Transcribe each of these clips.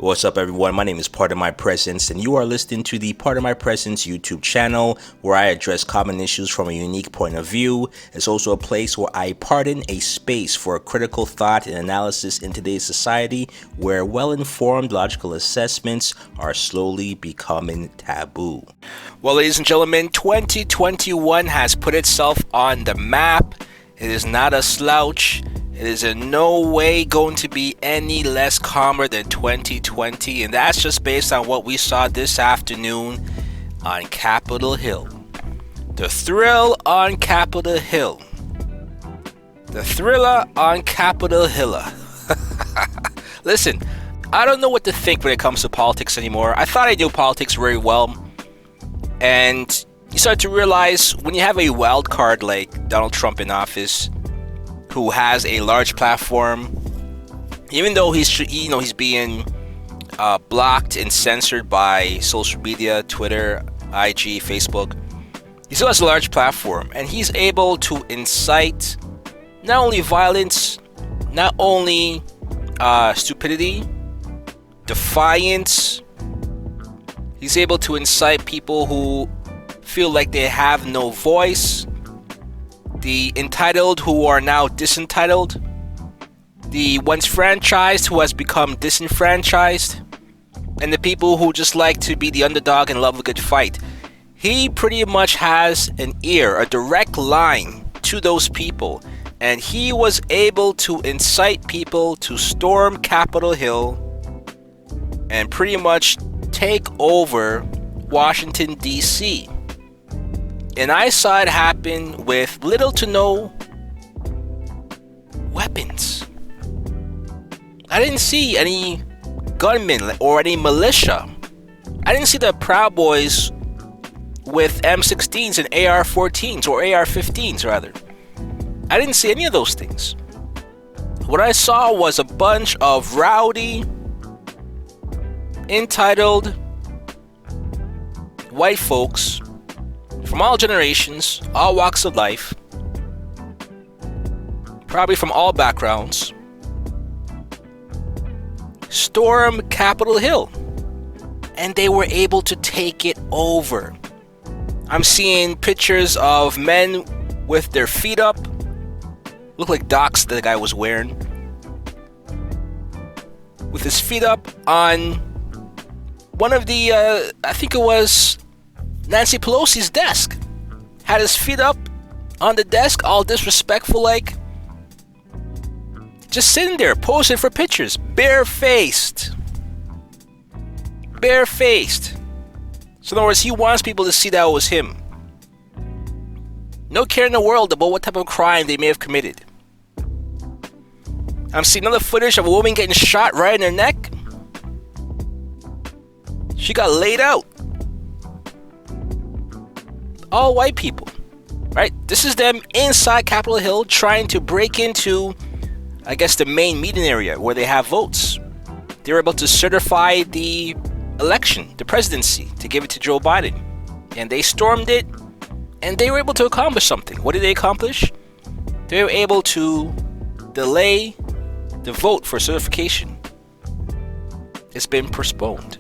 What's up, everyone? My name is Pardon My Presence, and you are listening to the Pardon My Presence YouTube channel, where I address common issues from a unique point of view. It's also a place where I pardon a space for critical thought and analysis in today's society, where well-informed logical assessments are slowly becoming taboo. Well, ladies and gentlemen, 2021 has put itself on the map. It is not a slouch. It is in no way going to be any less calmer than 2020, and that's just based on what we saw this afternoon on Capitol Hill. The thrill on Capitol Hill. The thriller on Capitol Hill. Listen, I don't know what to think when it comes to politics anymore. I thought I knew politics very well, and you start to realize when you have a wild card like Donald Trump in office, who has a large platform, even though he's being blocked and censored by social media, Twitter, IG, Facebook. He still has a large platform, and he's able to incite not only violence, not only stupidity, defiance. He's able to incite people who feel like they have no voice, the entitled who are now disentitled, the once franchised who has become disenfranchised, and the people who just like to be the underdog and love a good fight. He pretty much has an ear, a direct line to those people, and he was able to incite people to storm Capitol Hill and pretty much take over Washington, D.C. And I saw it happen with little to no weapons. I didn't see any gunmen or any militia. I didn't see the Proud Boys with M16s and AR-14s or AR-15s rather. I didn't see any of those things. What I saw was a bunch of rowdy, entitled white folks from all generations, all walks of life, probably from all backgrounds, storm Capitol Hill, and they were able to take it over. I'm seeing pictures of men with their feet up, look like docks that the guy was wearing, with his feet up on one of the, I think it was Nancy Pelosi's desk. Had his feet up on the desk, all disrespectful like. Just sitting there, posing for pictures, barefaced. Barefaced. So in other words, he wants people to see that it was him. No care in the world about what type of crime they may have committed. I'm seeing another footage of a woman getting shot right in her neck. She got laid out. All white people, right? This is them inside Capitol Hill trying to break into, I guess, the main meeting area where they have votes. They were able to certify the election, the presidency, to give it to Joe Biden. And they stormed it, and they were able to accomplish something. What did they accomplish? They were able to delay the vote for certification. It's been postponed.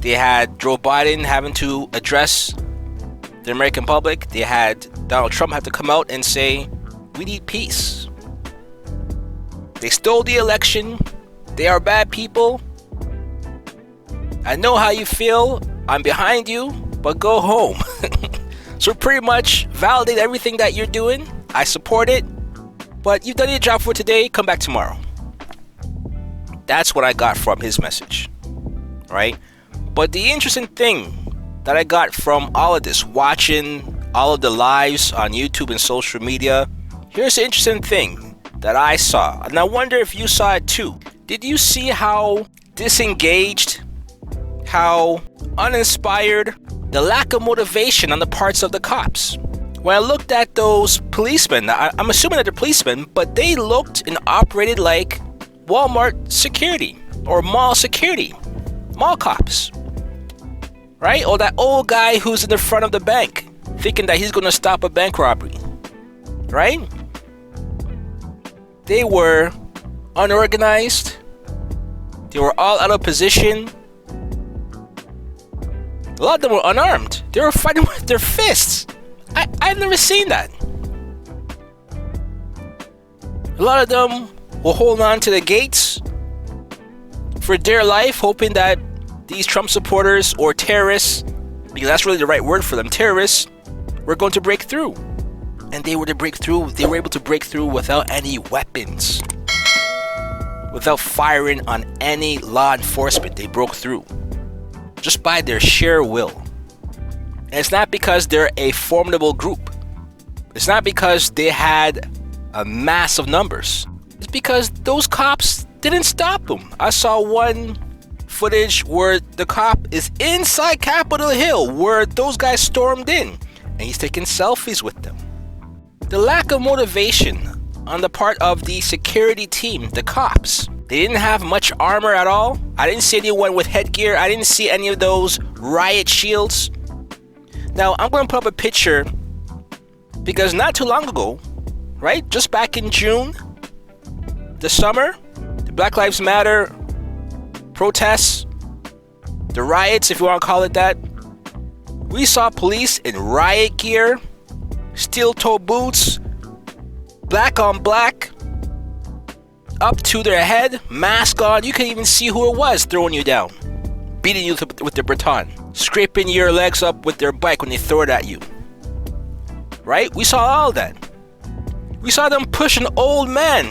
They had Joe Biden having to address the American public. They had Donald Trump have to come out and say, we need peace. They stole the election. They are bad people. I know how you feel. I'm behind you, but go home. So pretty much validate everything that you're doing. I support it, but you've done your job for today. Come back tomorrow. That's what I got from his message, right? But the interesting thing that I got from all of this, watching all of the lives on YouTube and social media, here's the interesting thing that I saw, and I wonder if you saw it too. Did you see how disengaged, how uninspired, the lack of motivation on the parts of the cops? When I looked at those policemen, I'm assuming that they're policemen, but they looked and operated like Walmart security or mall security, mall cops. Right? Or that old guy who's in the front of the bank thinking that he's going to stop a bank robbery. Right? They were unorganized. They were all out of position. A lot of them were unarmed. They were fighting with their fists. I've never seen that. A lot of them were holding on to the gates for dear life, hoping that these Trump supporters or terrorists, because that's really the right word for them, terrorists, were going to break through. And they were able to break through without any weapons. Without firing on any law enforcement, they broke through. Just by their sheer will. And it's not because they're a formidable group. It's not because they had a mass of numbers. It's because those cops didn't stop them. I saw one footage where the cop is inside Capitol Hill, where those guys stormed in, and he's taking selfies with them. The lack of motivation on the part of the security team, the cops. They didn't have much armor at all. I didn't see anyone with headgear. I didn't see any of those riot shields. Now, I'm going to put up a picture because not too long ago, right, just back in June, the summer, the Black Lives Matter protests, the riots, if you want to call it that, we saw police in riot gear, steel-toe boots, black on black, up to their head, mask on. You can even see who it was throwing you down, beating you with their baton, scraping your legs up with their bike when they throw it at you. Right? We saw all that. We saw them push an old man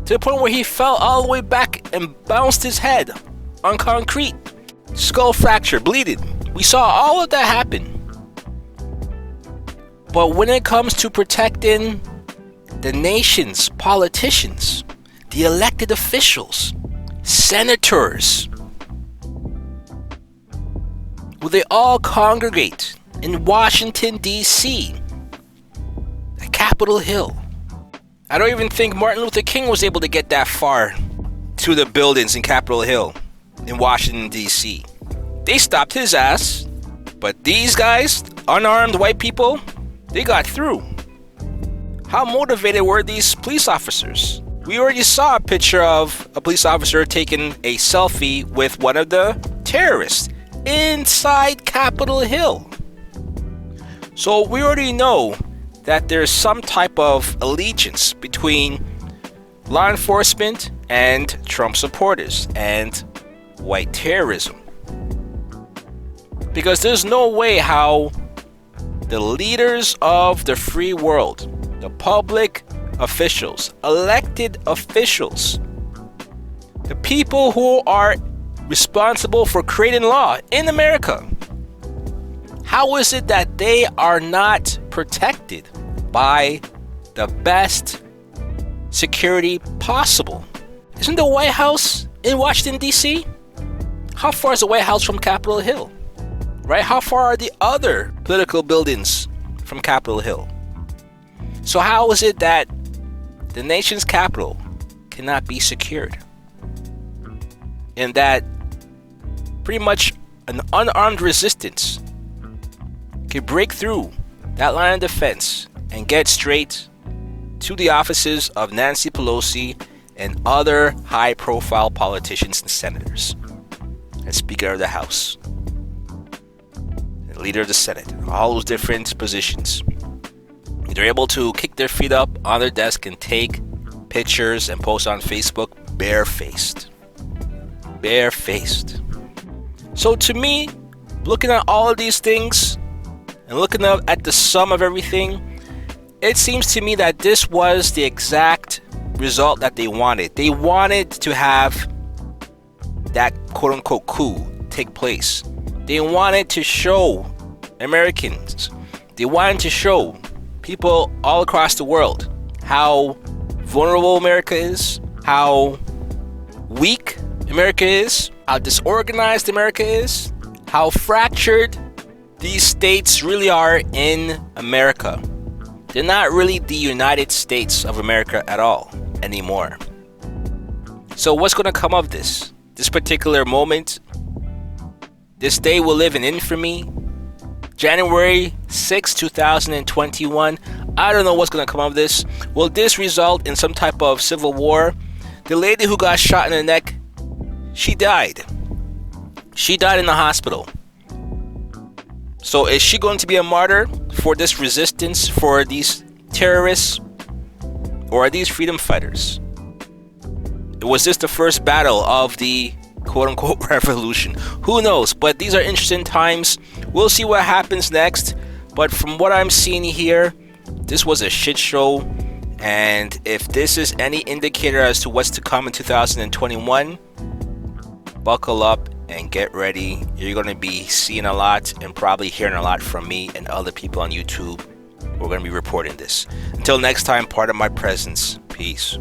to the point where he fell all the way back and bounced his head on concrete. Skull fracture, bleeding. We saw all of that happen. But when it comes to protecting the nation's politicians, the elected officials, senators, will they all congregate in Washington, D.C., at Capitol Hill? I don't even think Martin Luther King was able to get that far to the buildings in Capitol Hill in Washington, D.C. They stopped his ass, but these guys, unarmed white people, they got through. How motivated were these police officers? We already saw a picture of a police officer taking a selfie with one of the terrorists inside Capitol Hill. So we already know that there's some type of allegiance between law enforcement and Trump supporters and white terrorism. Because there's no way how the leaders of the free world, the public officials, elected officials, the people who are responsible for creating law in America, how is it that they are not protected by the best security possible? Isn't the White House in Washington, D.C.? How far is the White House from Capitol Hill? Right? How far are the other political buildings from Capitol Hill? So how is it that the nation's capital cannot be secured? And that pretty much an unarmed resistance can break through that line of defense and get straight to the offices of Nancy Pelosi and other high-profile politicians and senators, and Speaker of the House, and Leader of the Senate, all those different positions. They're able to kick their feet up on their desk and take pictures and post on Facebook barefaced. Barefaced. So to me, looking at all of these things and looking at the sum of everything, it seems to me that this was the exact result that they wanted. They wanted to have that quote-unquote coup take place. They wanted to show Americans, they wanted to show people all across the world how vulnerable America is, how weak America is, how disorganized America is, how fractured these states really are in America. They're not really the United States of America at all anymore. So what's going to come of this? This particular moment, this day will live in infamy. January 6, 2021. I don't know what's going to come of this. Will this result in some type of civil war? The lady who got shot in the neck, she died. She died in the hospital. So is she going to be a martyr for this resistance, for these terrorists? Or are these freedom fighters? Was this the first battle of the quote-unquote revolution? Who knows? But these are interesting times. We'll see what happens next. But from what I'm seeing here, this was a shit show. And if this is any indicator as to what's to come in 2021, buckle up and get ready. You're going to be seeing a lot and probably hearing a lot from me and other people on YouTube. We're going to be reporting this. Until next time, pardon my presence. Peace.